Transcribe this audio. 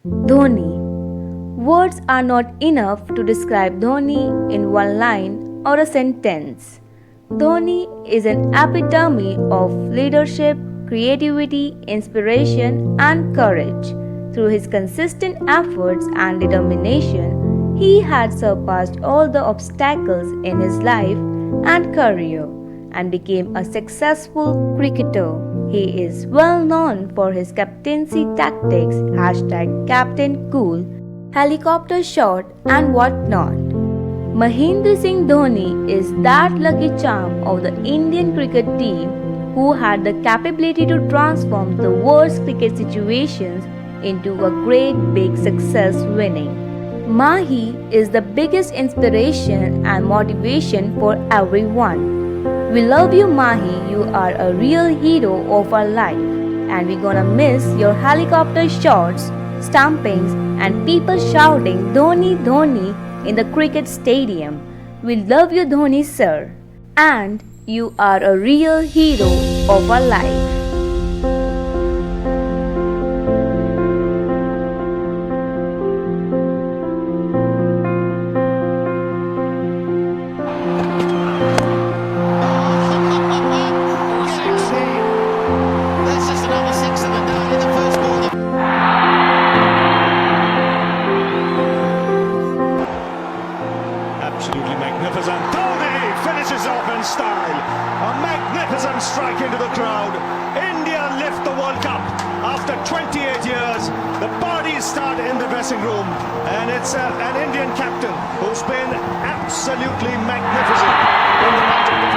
Dhoni. Words are not enough to describe Dhoni in one line or a sentence. Dhoni is an epitome of leadership, creativity, inspiration, and courage. Through his consistent efforts and determination, he had surpassed all the obstacles in his life and career and became a successful cricketer. He is well known for his captaincy tactics, #Captain Cool, helicopter shot, and whatnot. Mahendra Singh Dhoni is that lucky charm of the Indian cricket team who had the capability to transform the worst cricket situations into a great big success winning. Mahii is the biggest inspiration and motivation for everyone. We love you, Mahii. You are a real hero of our life, and we're gonna miss your helicopter shots, stampings, and people shouting Dhoni Dhoni in the cricket stadium. We love you, Dhoni sir, and you are a real hero of our life. Absolutely magnificent. Dhoni finishes off in style. A magnificent strike into the crowd. India lift the World Cup after 28 years. The parties start in the dressing room, and it's an Indian captain who's been absolutely magnificent in the match of the